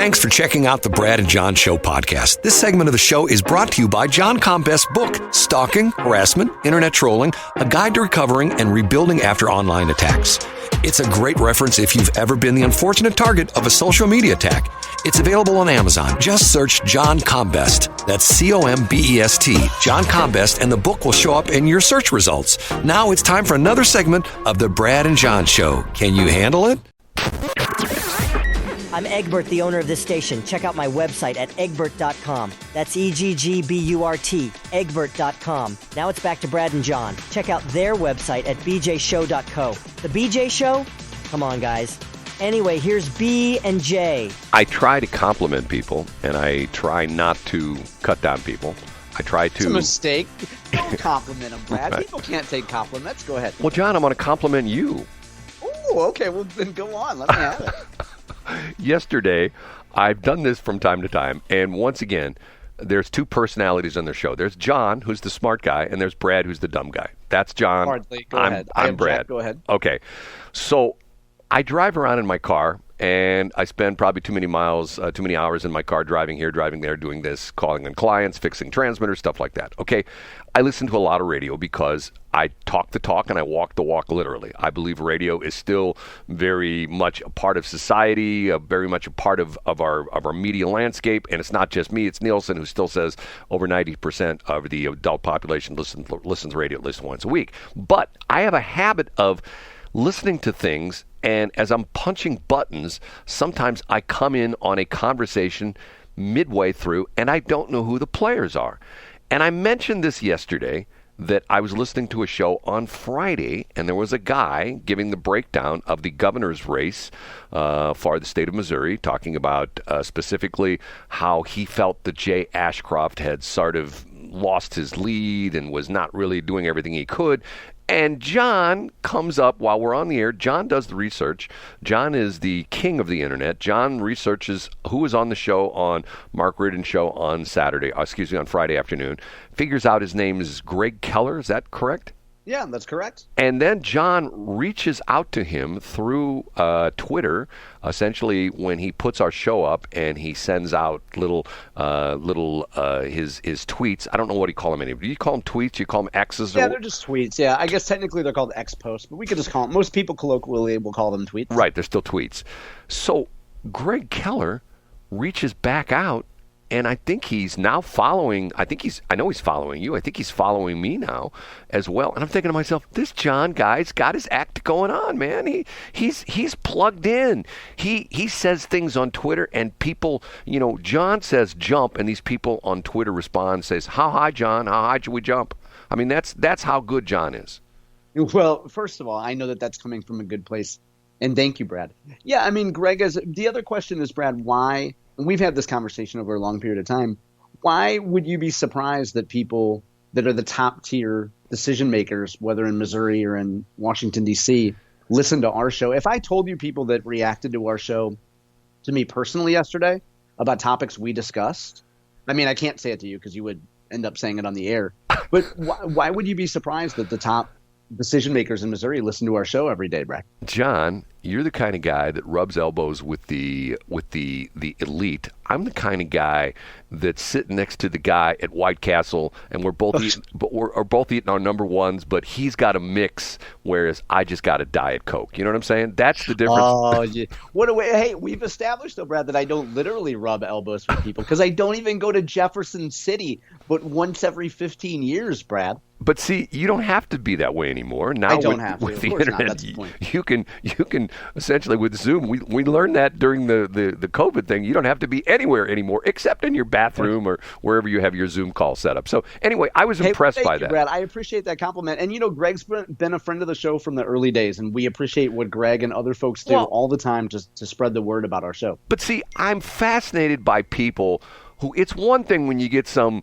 Thanks for checking out the Brad and John Show podcast. This segment of the show is brought to you by John Combest's book, Stalking, Harassment, Internet Trolling, A Guide to Recovering and Rebuilding After Online Attacks. It's a great reference if you've ever been the unfortunate target of a social media attack. It's available on Amazon. Just search John Combest. That's C-O-M-B-E-S-T, John Combest, and the book will show up in your search results. Now it's time for another segment of the Brad and John Show. Can you handle it? I'm Eggburt, the owner of this station. Check out my website at eggburt.com. That's E-G-G-B-U-R-T, eggburt.com. Now it's back to Brad and John. Check out their website at bjshow.co. The BJ Show? Come on, guys. Anyway, here's B and J. I try to compliment people, and I try not to cut down people. I try to... It's a mistake. Don't compliment them, Brad. Right. People can't take compliments. Go ahead. Well, John, I'm going to compliment you. Oh, okay. Well, then go on. Let me have it. Yesterday, I've done this from time to time, and once again, there's two personalities on their show. There's John, who's the smart guy, and there's Brad, who's the dumb guy. That's John. Hardly. Go ahead. I'm Brad. Go ahead. Okay. So I drive around in my car, and I spend probably too many hours in my car driving here, driving there, doing this, calling on clients, fixing transmitters, stuff like that. Okay. I listen to a lot of radio because I talk the talk and I walk the walk literally. I believe radio is still very much a part of society, very much a part of our media landscape. And it's not just me, it's Nielsen, who still says over 90% of the adult population listens radio at least once a week. But I have a habit of listening to things, and as I'm punching buttons, sometimes I come in on a conversation midway through and I don't know who the players are. And I mentioned this yesterday, that I was listening to a show on Friday, and there was a guy giving the breakdown of the governor's race for the state of Missouri, talking about specifically how he felt that Jay Ashcroft had sort of lost his lead and was not really doing everything he could. And John comes up while we're on the air. John does the research. John is the king of the internet. John researches who was on the show on Mark Ridden's show on on Friday afternoon. Figures out his name is Gregg Keller. Is that correct? Yeah, that's correct. And then John reaches out to him through Twitter, essentially when he puts our show up, and he sends out his tweets. I don't know what you call them anymore. Do you call them tweets? Do you call them X's? Yeah, they're just tweets. Yeah, I guess technically they're called X posts, but we could just call them. Most people colloquially will call them tweets. Right, they're still tweets. So Gregg Keller reaches back out. And I think he's now following, I know he's following you. I think he's following me now as well. And I'm thinking to myself, this John guy's got his act going on, man. He's plugged in. He says things on Twitter, and people, John says jump, and these people on Twitter respond, says, how high, John? How high should we jump? I mean, that's how good John is. Well, first of all, I know that that's coming from a good place. And thank you, Brad. Yeah, I mean, Greg, the other question is, Brad, why... And we've had this conversation over a long period of time. Why would you be surprised that people that are the top tier decision makers, whether in Missouri or in Washington, D.C., listen to our show? If I told you people that reacted to our show to me personally yesterday about topics we discussed, I mean, I can't say it to you because you would end up saying it on the air. But why would you be surprised that the top decision makers in Missouri listen to our show every day, Brad? John, you're the kind of guy that rubs elbows with the elite. I'm the kind of guy that's sitting next to the guy at White Castle, and we're both eating our number ones, but he's got a mix, whereas I just got a Diet Coke. You know what I'm saying? That's the difference. Oh, yeah. What a way! Hey, we've established though, Brad, that I don't literally rub elbows with people because I don't even go to Jefferson City, but once every 15 years, Brad. But see, you don't have to be that way anymore. Now I don't have to. With the of course internet, not. That's the point. you can essentially with Zoom. We learned that during the COVID thing. You don't have to be anywhere anymore except in your bathroom or wherever you have your Zoom call set up. So anyway, I was impressed by that. Brad, I appreciate that compliment. And Greg's been a friend of the show from the early days, and we appreciate what Gregg and other folks do all the time to spread the word about our show. But see, I'm fascinated by people who, it's one thing when you get some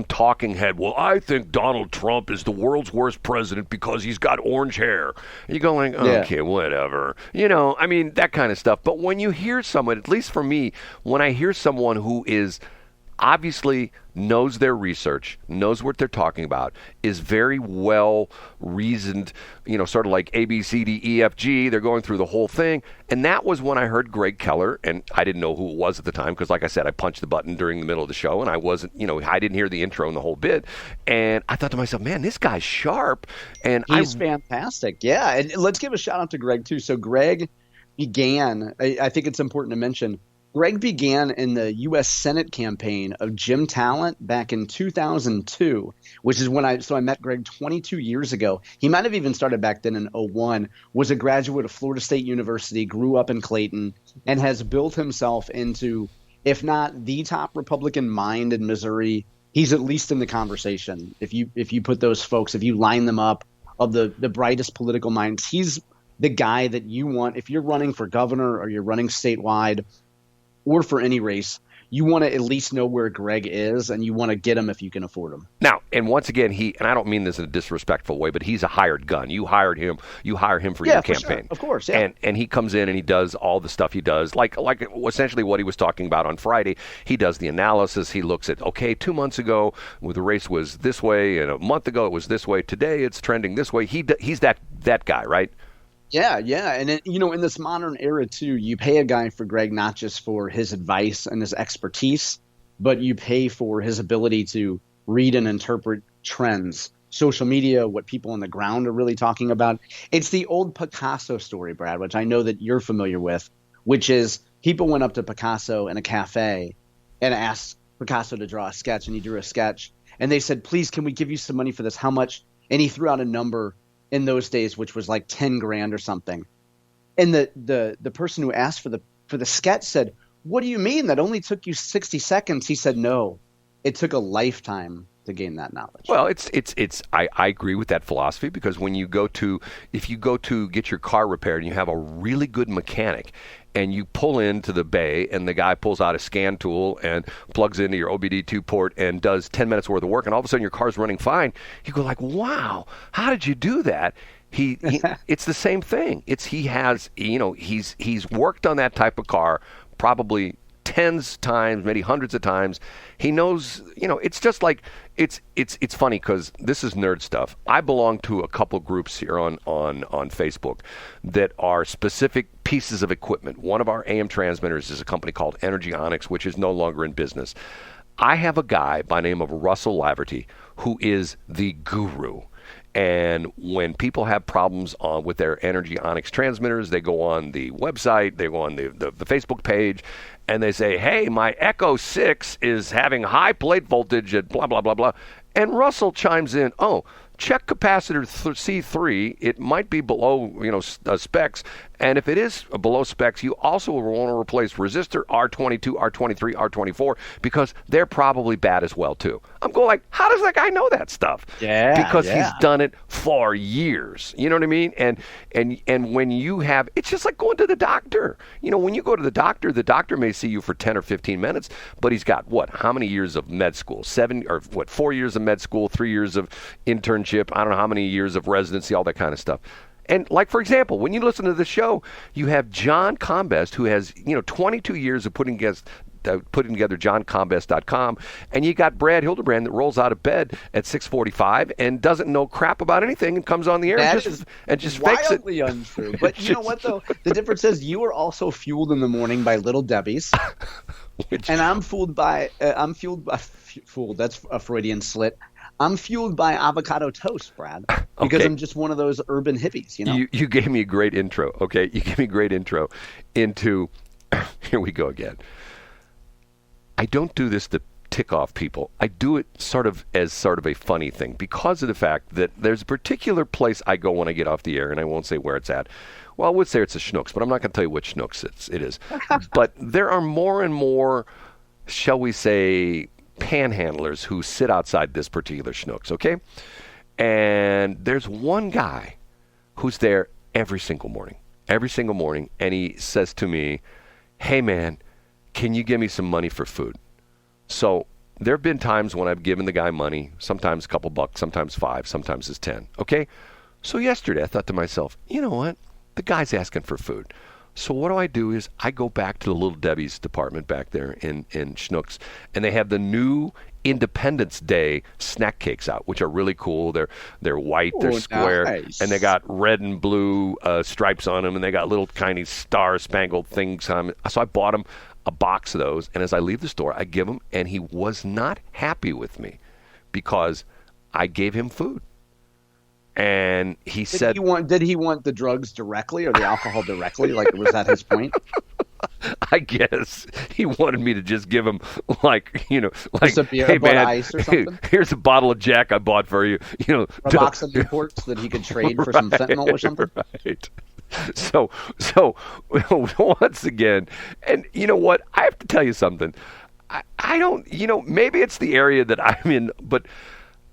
talking head, well, I think Donald Trump is the world's worst president because he's got orange hair. And you go like, okay, whatever. I mean, that kind of stuff. But when you hear someone, at least for me, when I hear someone who is obviously knows their research, knows what they're talking about, is very well reasoned, sort of like A, B, C, D, E, F, G. They're going through the whole thing. And that was when I heard Gregg Keller, and I didn't know who it was at the time because, like I said, I punched the button during the middle of the show, and I wasn't, I didn't hear the intro and the whole bit. And I thought to myself, man, this guy's sharp. And he's fantastic. Yeah. And let's give a shout out to Gregg, too. So Gregg began, I think it's important to mention, Gregg began in the U.S. Senate campaign of Jim Talent back in 2002, which is when I met Gregg 22 years ago. He might have even started back then in 01, was a graduate of Florida State University, grew up in Clayton, and has built himself into, if not the top Republican mind in Missouri, he's at least in the conversation. If you put those folks, if you line them up of the brightest political minds, he's the guy that you want. If you're running for governor or you're running statewide, or for any race, you want to at least know where Gregg is, and you want to get him if you can afford him. Now, and once again, and I don't mean this in a disrespectful way, but he's a hired gun. You hire him for your campaign. Sure. Of course, yeah. And he comes in and he does all the stuff he does, like essentially what he was talking about on Friday. He does the analysis. He looks at, okay, 2 months ago, the race was this way, and a month ago it was this way. Today it's trending this way. He's that guy, right? Yeah. And in this modern era too, you pay a guy for Gregg not just for his advice and his expertise, but you pay for his ability to read and interpret trends, social media, what people on the ground are really talking about. It's the old Picasso story, Brad, which I know that you're familiar with, which is people went up to Picasso in a cafe and asked Picasso to draw a sketch, and he drew a sketch, and they said, "Please, can we give you some money for this? How much?" And he threw out a number in those days, which was like 10 grand or something. And the person who asked for the sketch said, "What do you mean? That only took you 60 seconds?" He said, "No, it took a lifetime to gain that knowledge." Well, I agree with that philosophy, because if you go to get your car repaired and you have a really good mechanic, and you pull into the bay and the guy pulls out a scan tool and plugs into your OBD2 port and does 10 minutes worth of work, and all of a sudden your car's running fine, you go like, wow, how did you do that? He it's the same thing. He's worked on that type of car probably tens times, maybe hundreds of times. He knows, it's just like, it's funny because this is nerd stuff. I belong to a couple groups here on Facebook that are specific pieces of equipment. One of our AM transmitters is a company called Energy Onyx, which is no longer in business. I have a guy by the name of Russell Laverty who is the guru. And when people have problems with their Energy Onyx transmitters, they go on the website, they go on the Facebook page, and they say, "Hey, my Echo 6 is having high plate voltage at blah, blah, blah, blah." And Russell chimes in, "Oh, check capacitor C3. It might be below, specs. And if it is below specs, you also will want to replace resistor R22, R23, R24, because they're probably bad as well too." I'm going like, how does that guy know that stuff? Yeah, because he's done it for years. You know what I mean? And when you have, it's just like going to the doctor. When you go to the doctor may see you for 10 or 15 minutes, but he's got how many years of med school? 4 years of med school, 3 years of internship, I don't know how many years of residency, all that kind of stuff. And like, for example, when you listen to the show, you have John Combest, who has 22 years of putting together johncombest.com, and you got Brad Hildebrand that rolls out of bed at 6:45 and doesn't know crap about anything and comes on the air and just fakes it. Wildly untrue. But you know what though? The difference is you are also fueled in the morning by Little Debbie's, and I'm fueled by that's a Freudian slit. I'm fueled by avocado toast, Brad, because I'm just one of those urban hippies, You gave me a great intro, okay? You gave me a great intro into, here we go again. I don't do this to tick off people. I do it as sort of a funny thing because of the fact that there's a particular place I go when I get off the air, and I won't say where it's at. Well, I would say it's a Schnucks, but I'm not going to tell you which Schnucks it is. But there are more and more, shall we say, panhandlers who sit outside this particular Schnucks, okay? And there's one guy who's there every single morning, and he says to me, "Hey, man, can you give me some money for food?" So there have been times when I've given the guy money, sometimes a couple bucks, sometimes 5, sometimes it's 10, okay? So yesterday I thought to myself, you know what? The guy's asking for food. So what do is I go back to the Little Debbie's department back there in Schnucks, and they have the new Independence Day snack cakes out, which are really cool. They're white, they're square, nice. and they got red and blue stripes on them, and they got little tiny star-spangled things on them. So I bought him a box of those, and as I leave the store, I give him, and he was not happy with me because I gave him food. And he said, did he want the drugs directly or the alcohol directly? Like, was that his point? I guess he wanted me to just give him Just a beer, hey man, ice or something? Here's a bottle of Jack I bought for you. A box of Newports that he could trade for some fentanyl or something? Right. So once again, and you know what? I have to tell you something. I don't, maybe it's the area that I'm in, but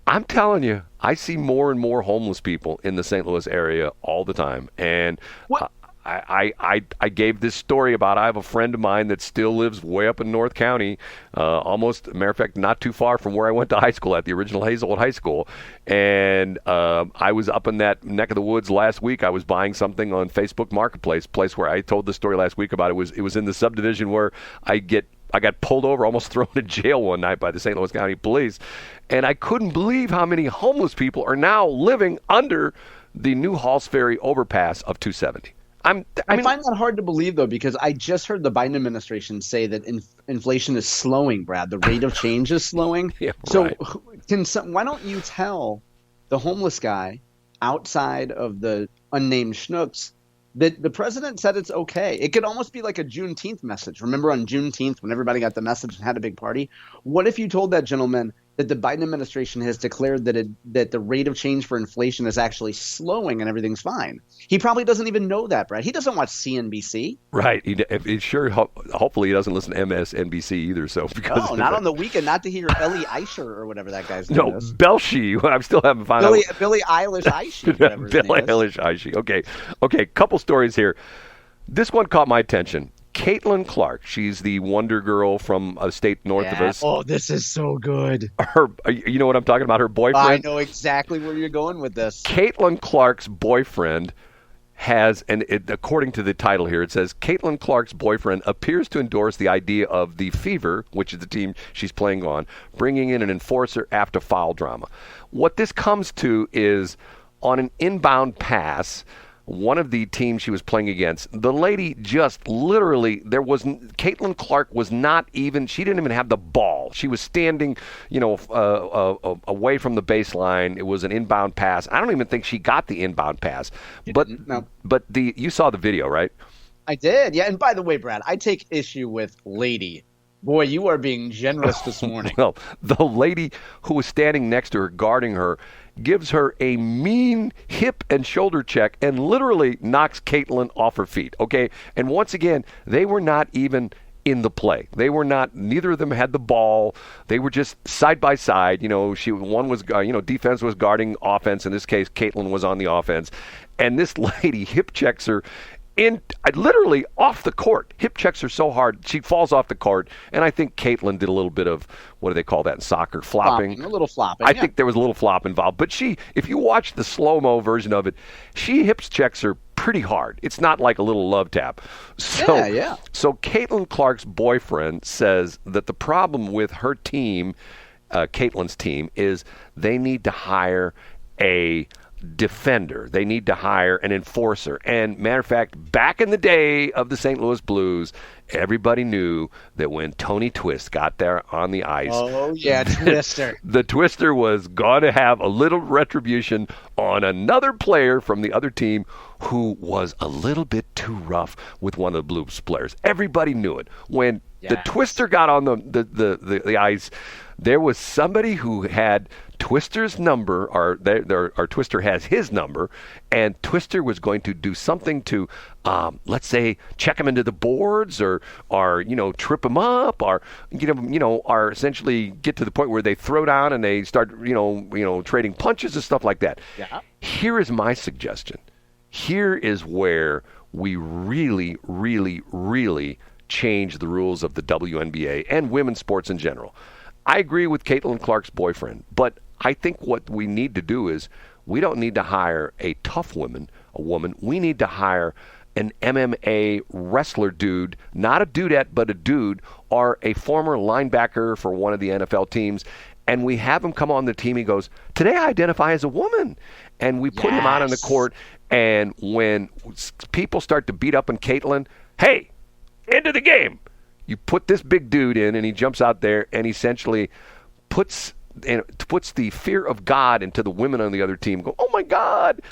I'm telling you, I see more and more homeless people in the St. Louis area all the time. And I gave this story about I have a friend of mine that still lives way up in North County, almost, matter of fact, not too far from where I went to high school at the original Hazelwood High School. And I was up in that neck of the woods last week. I was buying something on Facebook Marketplace, place where I told the story last week about. It was in the subdivision where I got pulled over, almost thrown in jail one night by the St. Louis County Police. And I couldn't believe how many homeless people are now living under the new Halls Ferry overpass of 270. I find that hard to believe, though, because I just heard the Biden administration say that inflation is slowing, Brad. The rate of change is slowing. Yeah, so right. Why don't you tell the homeless guy outside of the unnamed Schnucks that the president said it's okay? It could almost be like a Juneteenth message. Remember on Juneteenth when everybody got the message and had a big party? What if you told that gentleman that the Biden administration has declared that the rate of change for inflation is actually slowing and everything's fine? He probably doesn't even know that, Brad. He doesn't watch CNBC. Right. Hopefully he doesn't listen to MSNBC either. So because not on the weekend, not to hear Ellie Eischer or whatever that guy's name is. Belshi. I still haven't found out. Billie Eilish Eischer. Billie Eilish Eischer. Okay. Couple stories here. This one caught my attention. Caitlin Clark, she's the Wonder Girl from a state north of us. Oh, this is so good. You know what I'm talking about? Her boyfriend? I know exactly where you're going with this. Caitlin Clark's boyfriend has, according to the title here, it says, Caitlin Clark's boyfriend appears to endorse the idea of the Fever, which is the team she's playing on, bringing in an enforcer after foul drama. What this comes to is on an inbound pass, one of the teams she was playing against, the lady just literally, Caitlin Clark was not even, she didn't even have the ball. She was standing, away from the baseline. It was an inbound pass. I don't even think she got the inbound pass. But you saw the video, right? I did, yeah. And by the way, Brad, I take issue with lady. Boy, you are being generous this morning. Well, the lady who was standing next to her, guarding her, gives her a mean hip and shoulder check and literally knocks Caitlin off her feet, okay? And once again, they were not even in the play. Neither of them had the ball. They were just side by side. One was, defense was guarding offense. In this case, Caitlin was on the offense. And this lady hip checks her literally off the court. Hip checks her so hard, she falls off the court. And I think Caitlin did a little bit of, what do they call that in soccer? Flopping. A little flopping. I think there was a little flop involved. But if you watch the slow-mo version of it, she hip checks her pretty hard. It's not like a little love tap. So Caitlin Clark's boyfriend says that the problem with her team, Caitlin's team, is they need to hire a defender. They need to hire an enforcer. And matter of fact, back in the day of the St. Louis Blues, everybody knew that when Tony Twist got there on the ice, Twister. The Twister was going to have a little retribution on another player from the other team who was a little bit too rough with one of the Blues players. Everybody knew it. When the Twister got on the ice, there was somebody who had Twister's number, or Twister has his number, and Twister was going to do something to, let's say, check him into the boards, or trip him up, or or essentially get to the point where they throw down and they start, trading punches and stuff like that. Yeah. Here is my suggestion. Here is where we really, really, really change the rules of the WNBA and women's sports in general. I agree with Caitlin Clark's boyfriend, but I think what we need to do is we don't need to hire a tough woman. We need to hire an MMA wrestler dude, not a dudette, but a dude, or a former linebacker for one of the NFL teams, and we have him come on the team. He goes, today I identify as a woman. And we put him out on the court, and when people start to beat up on Caitlin, hey, into the game. You put this big dude in, and he jumps out there and essentially puts the fear of God into the women on the other team. Go, oh my God,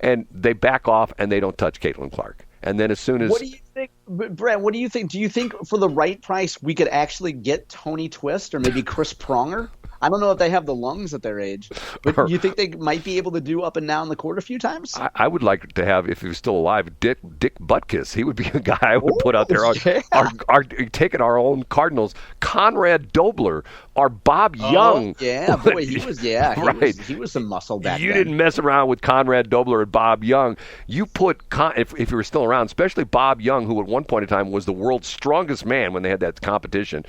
and they back off and they don't touch Caitlin Clark. And then as soon as what do you think, Brad? What do you think? Do you think for the right price we could actually get Tony Twist or maybe Chris Pronger? I don't know if they have the lungs at their age, but you think they might be able to do up and down the court a few times? I would like to have, if he was still alive, Dick Butkus. He would be a guy I would put out there. Our taking our own Cardinals, Conrad Dobler, or Bob Young. Yeah, boy, he was. Yeah, right. He was some muscle back then. You didn't mess around with Conrad Dobler and Bob Young. You put if you were still around, especially Bob Young, who at one point in time was the world's strongest man when they had that competition.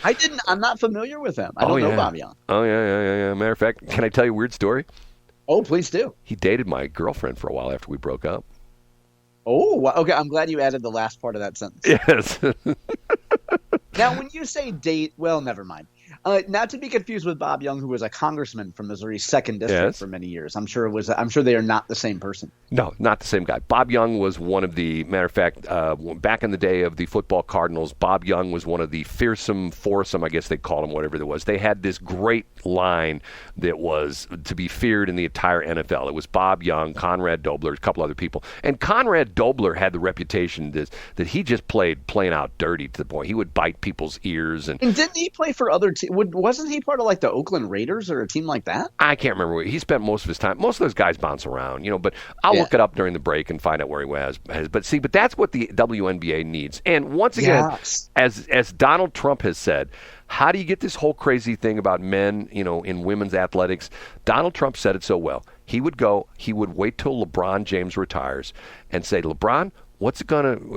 I'm not familiar with him. I don't know Bob Young. Oh yeah. Matter of fact, can I tell you a weird story? Oh, please do. He dated my girlfriend for a while after we broke up. Oh, okay. I'm glad you added the last part of that sentence. Yes. Now, when you say date, well, never mind. Not to be confused with Bob Young, who was a congressman from Missouri's 2nd District for many years. I'm sure they are not the same person. No, not the same guy. Bob Young was one of the, matter of fact, back in the day of the football Cardinals, Bob Young was one of the fearsome foursome, I guess they called him, whatever it was. They had this great line that was to be feared in the entire NFL. It was Bob Young, Conrad Dobler, a couple other people. And Conrad Dobler had the reputation that he just played plain out dirty to the point. He would bite people's ears. And didn't he play for other teams? Wasn't he part of like the Oakland Raiders or a team like that? I can't remember where he spent most of his time. Most of those guys bounce around, but I'll look it up during the break and find out where he was. But that's what the WNBA needs. And once again, as Donald Trump has said, how do you get this whole crazy thing about men, in women's athletics? Donald Trump said it so well. He would wait till LeBron James retires and say, LeBron,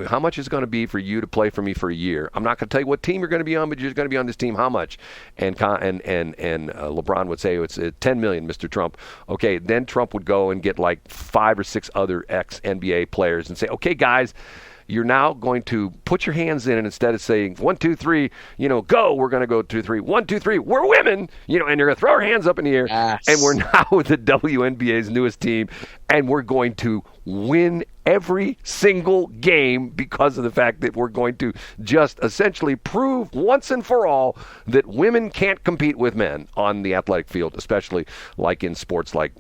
how much is it going to be for you to play for me for a year? I'm not going to tell you what team you're going to be on, but you're going to be on this team. How much? And LeBron would say, it's $10 million, Mr. Trump. Okay, then Trump would go and get like 5 or 6 other ex-NBA players and say, okay, guys, you're now going to put your hands in, and instead of saying 1, 2, 3, go, we're going to go 2, 3, 1, 2, 3, we're women, and you're going to throw our hands up in the air, and we're now the WNBA's newest team, and we're going to win every single game because of the fact that we're going to just essentially prove once and for all that women can't compete with men on the athletic field, especially like in sports like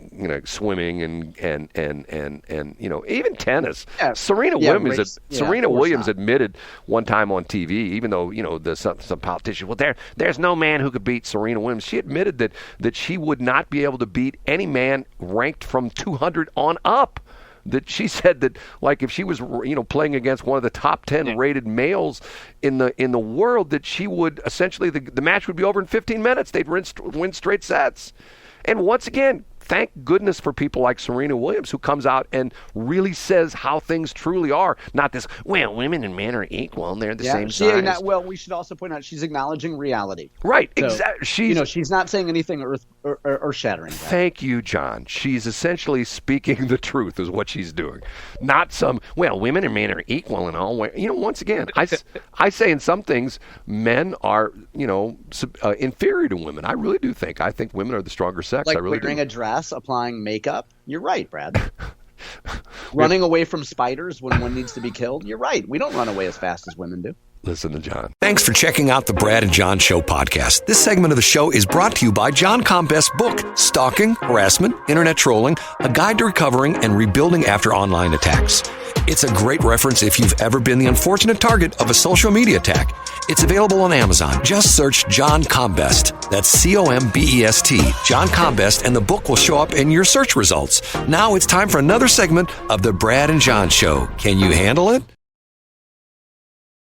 swimming and even tennis. Serena Williams admitted one time on TV, even though some politician, there's no man who could beat Serena Williams. She admitted that she would not be able to beat any man ranked from 200 on up. That she said that, like, if she was, playing against one of the top 10 rated males in the world, that she would essentially the match would be over in 15 minutes. They'd win straight sets. And once again, thank goodness for people like Serena Williams, who comes out and really says how things truly are. Not this, women and men are equal and they're the same size. We should also point out she's acknowledging reality. Right, so, exactly. She's not saying anything earth-shattering. Thank you, John. She's essentially speaking the truth is what she's doing. Not some, women and men are equal in all ways. Once again, I say in some things, men are, inferior to women. I really do think. I think women are the stronger sex. Like I really wearing do. A dress, applying makeup. You're right, Brad. Running away from spiders when one needs to be killed. You're right. We don't run away as fast as women do. Listen to John. Thanks for checking out the Brad and John Show podcast. This segment of the show is brought to you by John Combest's book, Stalking, Harassment, Internet Trolling, A Guide to Recovering and Rebuilding After Online Attacks. It's a great reference if you've ever been the unfortunate target of a social media attack. It's available on Amazon. Just search John Combest. That's Combest, John Combest, and the book will show up in your search results. Now it's time for another segment of the Brad and John Show. Can you handle it?